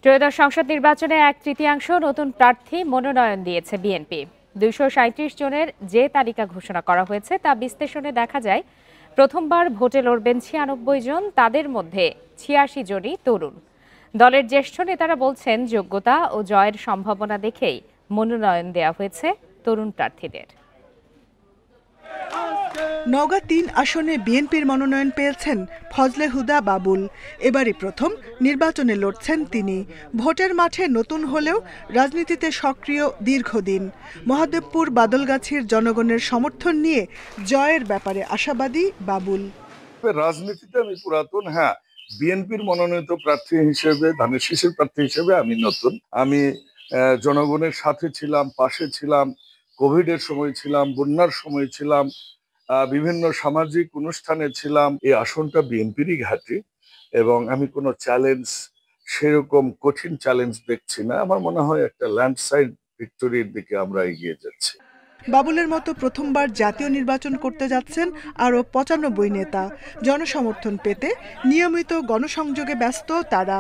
ত্রয়োদশ সংসদ নির্বাচনে এক তৃতীয়াংশ নতুন প্রার্থী মনোনয়ন দিয়েছে বিএনপি। 237 জনের যে তালিকা ঘোষণা করা হয়েছে তা বিশ্লেষণে দেখা যায় প্রথমবার ভোটে লড়বেন 96 জন, তাদের মধ্যে 86 জনই তরুণ। দলের জ্যেষ্ঠ নেতারা বলছেন যোগ্যতা ও জয়ের সম্ভাবনা দেখেই মনোনয়ন দেওয়া হয়েছে তরুণ প্রার্থীদের। নওগাঁ ৩ আসনে বিএনপির মনোনয়ন পেয়েছেন ফজলে হুদা বাবুল। এবারই প্রথম নির্বাচনে লড়ছেন তিনি। ভোটের মাঠে নতুন হলেও রাজনীতিতে সক্রিয় দীর্ঘদিন। মহাদেবপুর বাদলগাছির জনগণের সমর্থন নিয়ে জয়ের ব্যাপারে আশাবাদী বাবুল। রাজনীতিতে আমি পুরাতন, হ্যাঁ বিএনপির মনোনীত প্রার্থী হিসেবে, ধানের শীষের প্রার্থী হিসেবে আমি নতুন। আমি জনগণের সাথে ছিলাম, পাশে ছিলাম, কোভিডের সময় ছিলাম, বন্যার সময় ছিলাম, বিভিন্ন সামাজিক অনুষ্ঠানে ছিলাম। এই আসনটা বিএনপিরই ঘাঁটি এবং আমি কোনো চ্যালেঞ্জ, সেরকম কঠিন চ্যালেঞ্জ দেখছি না। আমার মনে হয় একটা ল্যান্ডস্লাইড ভিক্টোরির দিকে আমরা এগিয়ে যাচ্ছি। বাবুলের মতো প্রথমবার জাতীয় নির্বাচন করতে যাচ্ছেন আরও 95 নেতা। জনসমর্থন পেতে নিয়মিত গণসংযোগে ব্যস্ত তারা।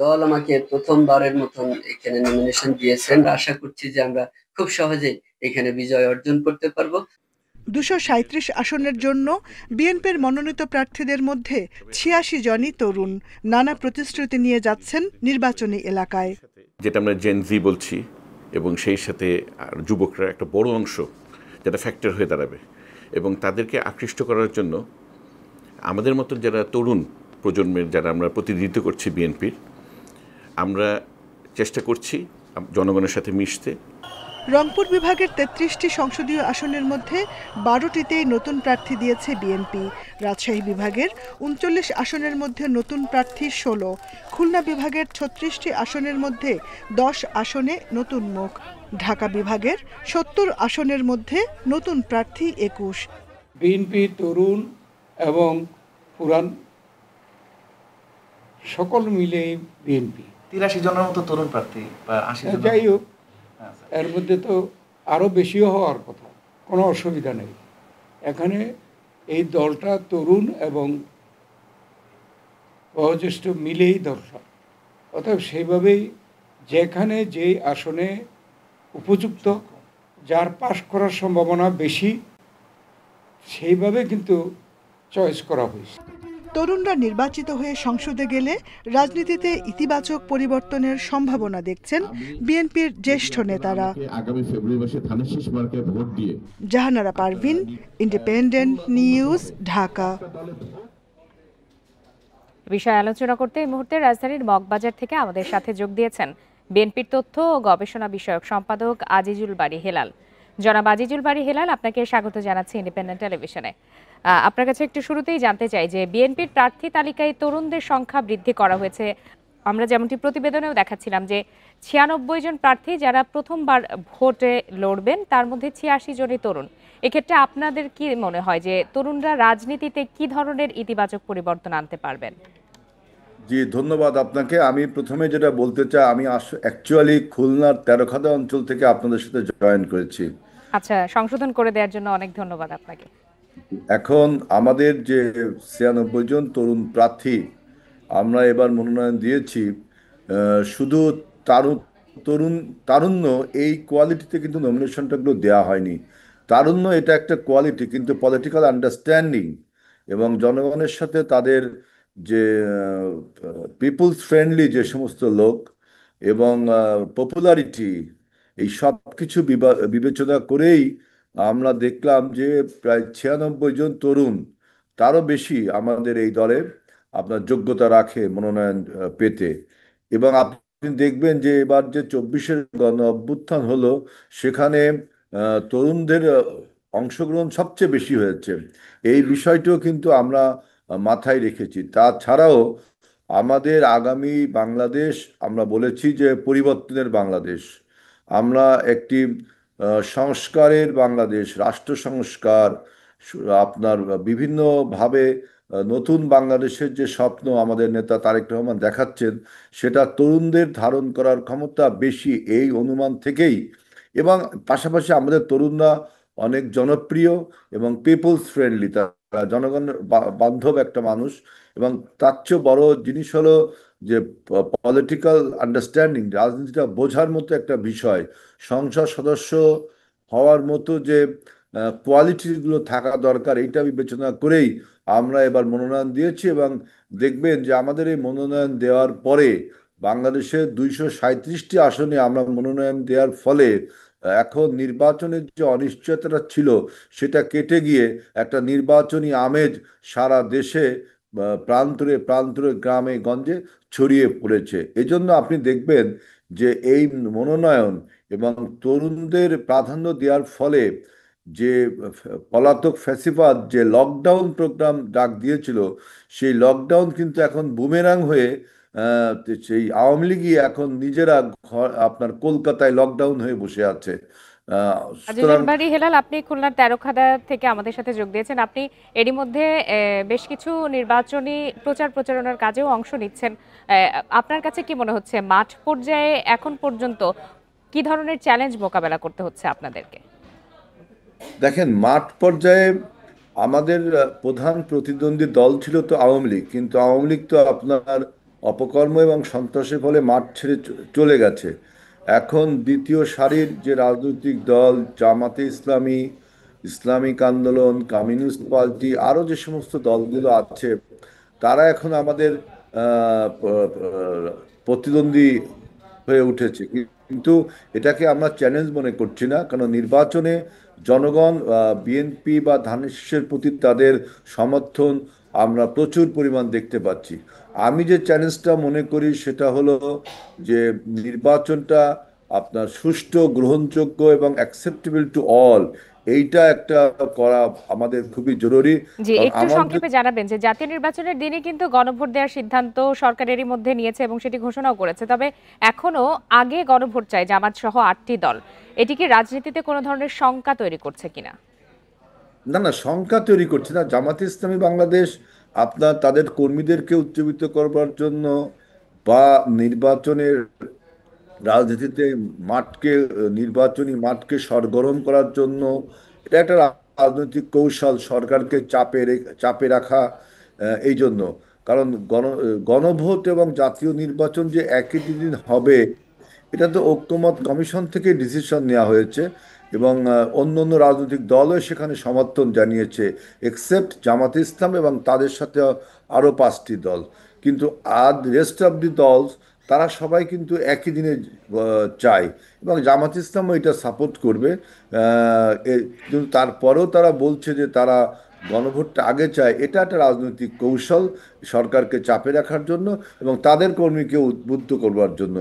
দল আমাকে প্রথমবারের মতন এখানে নমিনেশন দিয়েছেন। আশা করছি যে আমরা খুব সহজেই এখানে বিজয় অর্জন করতে পারবো। 237 আসনের জন্য বিএনপির মনোনীত প্রার্থীদের মধ্যে 86 জনই তরুণ। নানা প্রতিশ্রুতি নিয়ে যাচ্ছেন নির্বাচনী এলাকায়, যেটা আমরা জেনজি বলছি, এবং সেই সাথে যুবকরা একটা বড় অংশ যেটা ফ্যাক্টর হয়ে দাঁড়াবে, এবং তাদেরকে আকৃষ্ট করার জন্য আমাদের মতো যারা তরুণ প্রজন্মের, যারা আমরা প্রতিনিধিত্ব করছি বিএনপির, আমরা চেষ্টা করছি জনগণের সাথে মিশতে। রংপুর বিভাগের 33টি সংসদীয় আসনের মধ্যে 12টিতেই নতুন প্রার্থী দিয়েছে বিএনপি। রাজশাহী বিভাগের 39 আসনের মধ্যে নতুন প্রার্থী 16। খুলনা বিভাগের 36টি আসনের মধ্যে 10 আসনে নতুন মুখ। ঢাকা বিভাগের 70 আসনের মধ্যে নতুন প্রার্থী 21। বিএনপি তরুণ এবং পুরান সকল মিলেই বিএনপি 83 জনের মতো তরুণ প্রার্থী বা 80 জন। যাই হোক, এর মধ্যে তো আরও বেশিও হওয়ার কথা, কোনো অসুবিধা নেই। এখানে এই দলটা তরুণ এবং বয়োজ্যেষ্ঠ মিলেই দরকার। অতএব সেইভাবেই যেখানে যেই আসনে উপযুক্ত, যার পাশ করার সম্ভাবনা বেশি, সেইভাবে কিন্তু চয়েস করা হয়েছে। তরুণরা নির্বাচিত হয়ে সংসদে গেলে রাজনীতিতে ইতিবাচক পরিবর্তনের সম্ভাবনা দেখছেন বিএনপির জ্যেষ্ঠ নেতারা। আগামী ফেব্রুয়ারি মাসে ধানের শীষ মার্কায় ভোট দিয়ে। Jahanara Parvin, independent news, Dhaka. বিষয় আলোচনা করতে এই মুহূর্তে রাজধানীর মগবাজার থেকে আমাদের সাথে যোগ দিয়েছেন বিএনপির তথ্য ও গবেষণা বিষয়ক সম্পাদক আজিজুল বারী হেলাল। জনাব আজিজুল বারী হেলাল, আপনাকে স্বাগত জানাচ্ছি ইন্ডিপেন্ডেন্ট টেলিভিশনে। আপনার কাছে একটু শুরুতেই জানতে চাই যে বিএনপির প্রার্থী তালিকায় তরুণদের সংখ্যা বৃদ্ধি করা হয়েছে। আমরা যেমনটি প্রতিবেদনেও দেখাচ্ছিলাম যে 96 জন প্রার্থী যারা প্রথমবার ভোটে লড়বেন, তার মধ্যে 86 জনই তরুণ। এক্ষেত্রে আপনাদের কি মনে হয় যে তরুণরা রাজনীতিতে কি ধরনের ইতিবাচক পরিবর্তন আনতে পারবেন? জি, ধন্যবাদ আপনাকে। আমি প্রথমে যেটা বলতে চাই, আমি অ্যাকচুয়ালি খুলনার তেরোখাদা অঞ্চল থেকে আপনাদের সাথে জয়েন করেছি। আচ্ছা, সংশোধন করে দেওয়ার জন্য অনেক ধন্যবাদ আপনাকে। এখন আমাদের যে 96 জন তরুণ প্রার্থী আমরা এবার মনোনয়ন দিয়েছি, শুধু তারুণ্য এই কোয়ালিটিতে কিন্তু নমিনেশনটাগুলো দেওয়া হয়নি। তারুণ্য এটা একটা কোয়ালিটি, কিন্তু পলিটিক্যাল আন্ডারস্ট্যান্ডিং এবং জনগণের সাথে তাদের যে পিপুলস ফ্রেন্ডলি যে সমস্ত লোক এবং পপুলারিটি, এই সব কিছু বিবেচনা করেই আমরা দেখলাম যে প্রায় 96 জন তরুণ, তারও বেশি আমাদের এই দলে আপনার যোগ্যতা রাখে মনোনয়ন পেতে। এবং আপনি দেখবেন যে এবার যে 24-এর গণ অভ্যুত্থান হলো, সেখানে তরুণদের অংশগ্রহণ সবচেয়ে বেশি হয়েছে। এই বিষয়টিও কিন্তু আমরা মাথায় রেখেছি। তাছাড়াও আমাদের আগামী বাংলাদেশ, আমরা বলেছি যে পরিবর্তনের বাংলাদেশ, আমরা একটি সংস্কারের বাংলাদেশ, রাষ্ট্র সংস্কার, আপনার বিভিন্নভাবে নতুন বাংলাদেশের যে স্বপ্ন আমাদের নেতা তারেক রহমান দেখাচ্ছেন, সেটা তরুণদের ধারণ করার ক্ষমতা বেশি, এই অনুমান থেকেই। এবং পাশাপাশি আমাদের তরুণরা অনেক জনপ্রিয় এবং পিপলস ফ্রেন্ডলি, তারা জনগণের বান্ধব একটা মানুষ। এবং তার চেয়েও বড় জিনিস হলো যে পলিটিক্যাল আন্ডারস্ট্যান্ডিং, রাজনীতিটা বোঝার মতো একটা বিষয়, সংসদ সদস্য হওয়ার মতো যে কোয়ালিটিগুলো থাকা দরকার, এইটা বিবেচনা করেই আমরা এবার মনোনয়ন দিয়েছি। এবং দেখবেন যে আমাদের এই মনোনয়ন দেওয়ার পরে বাংলাদেশের 237টি আসনে আমরা মনোনয়ন দেওয়ার ফলে এখন নির্বাচনের যে অনিশ্চয়তাটা ছিল সেটা কেটে গিয়ে একটা নির্বাচনী আমেজ সারা দেশে প্রান্তরে প্রান্তরে গ্রামে গঞ্জে ছড়িয়ে পড়েছে। এজন্য আপনি দেখবেন যে এই মনোনয়ন এবং তরুণদের প্রাধান্য দেওয়ার ফলে যে পলাতক ফ্যাসিবাদ যে লকডাউন প্রোগ্রাম ডাক দিয়েছিল, সেই লকডাউন কিন্তু এখন বুমেরাং হয়ে সেই আওয়ামী লীগই এখন নিজেরা আপনার কলকাতায় লকডাউন হয়ে বসে আছে। আজিজুল বারী হেলাল, আপনি খুলনার তেরোখাদা থেকে আমাদের সাথে যোগ দিয়েছেন। আপনি এরই মধ্যে বেশ কিছু নির্বাচনী প্রচারণার কাজেও অংশ নিচ্ছেন। আপনার কাছে কি মনে হচ্ছে মাঠ পর্যায়ে এখন পর্যন্ত কি ধরনের চ্যালেঞ্জ মোকাবেলা করতে হচ্ছে আপনাদেরকে? দেখেন, মাঠ পর্যায়ে আমাদের প্রধান প্রতিদ্বন্দ্বী দল ছিল তো আওয়ামী লীগ, কিন্তু আওয়ামী লীগ তো আপনার অপকর্ম এবং সন্ত্রাসের ফলে মাঠ ছেড়ে চলে গেছে। এখন দ্বিতীয় সারির যে রাজনৈতিক দল জামাতে ইসলামী, ইসলামিক আন্দোলন, কমিউনিস্ট পার্টি, আরও যে সমস্ত দলগুলো আছে, তারা এখন আমাদের প্রতিদ্বন্দ্বী হয়ে উঠেছে। কিন্তু এটাকে আমরা চ্যালেঞ্জ মনে করছি না, কারণ নির্বাচনে জনগণ বিএনপি বা ধানের শীষের প্রতি তাদের সমর্থন আমরা প্রচুর পরিমাণ দেখতে পাচ্ছি। আমি যে চ্যালেঞ্জটা মনে করি সেটা হলো যে নির্বাচনটা আপনার সুষ্ঠু, গ্রহণযোগ্য এবং অ্যাকসেপ্টেবল টু অল, এইটা একটা করা আমাদের খুবই জরুরি। জি, একটু সংক্ষেপে জানাবেন যে জাতীয় নির্বাচনের দিনে কিন্তু গণভোট দেওয়ার সিদ্ধান্ত সরকারেরই মধ্যে নিয়েছে এবং সেটি ঘোষণাও করেছে, তবে এখনো আগে গণভোট চাই জামাত সহ 8টি দল। এটি কি রাজনীতিতে কোনো ধরনের শঙ্কা তৈরি করছে কিনা? না না, শঙ্কা তৈরি করছে না। জামাতে ইসলামী বাংলাদেশ আপনার তাদের কর্মীদেরকে উজ্জীবিত করবার জন্য বা নির্বাচনের রাজনীতিতে নির্বাচনী মাঠকে সরগরম করার জন্য, এটা একটা রাজনৈতিক কৌশল, সরকারকে চাপে রাখা। এই জন্য, কারণ গণভোট এবং জাতীয় নির্বাচন যে একই দিন হবে, এটা তো ঐক্যমত কমিশন থেকে ডিসিশন নেওয়া হয়েছে এবং অন্য অন্য রাজনৈতিক দলও সেখানে সমর্থন জানিয়েছে, এক্সেপ্ট জামাতে ইসলাম এবং তাদের সাথে আরও 5টি দল। কিন্তু রেস্ট অফ দি দল তারা সবাই কিন্তু একই দিনে চায় এবং জামাত ইসলামও এটা সাপোর্ট করবে। কিন্তু তারপরেও তারা বলছে যে তারা গণভোটটা আগে চায়। এটা একটা রাজনৈতিক কৌশল সরকারকে চাপে রাখার জন্য এবং তাদের কর্মীকে উদ্বুদ্ধ করবার জন্য।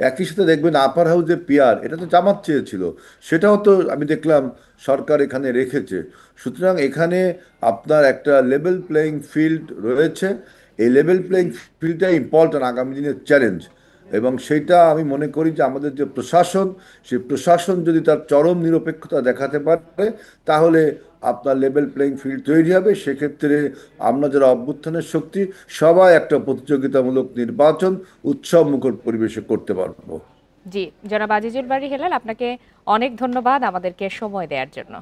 একই সাথে দেখবেন আপার হাউসে পিয়ার, এটা তো জামাত চেয়েছিল, সেটাও তো আমি দেখলাম সরকার এখানে রেখেছে। সুতরাং এখানে আপনার একটা লেভেল প্লেয়িং ফিল্ড রয়েছে। এই লেভেল প্লেয়িং ফিল্ডটা ইম্পর্ট্যান্ট, আগামী দিনের চ্যালেঞ্জ। এবং সেইটা আমি মনে করি যে আমাদের যে প্রশাসন, সেই প্রশাসন যদি তার চরম নিরপেক্ষতা দেখাতে পারে, তাহলে আপনার লেভেল প্লেয়িং ফিল্ড তৈরি হবে। সেক্ষেত্রে আমরা যারা অভ্যুত্থানের শক্তি, সবাই একটা প্রতিযোগিতামূলক নির্বাচন উৎসব মুখর পরিবেশে করতে পারবো। জি, জনাব আজিজুল বারী হেলাল, আপনাকে অনেক ধন্যবাদ আমাদেরকে সময় দেওয়ার জন্য।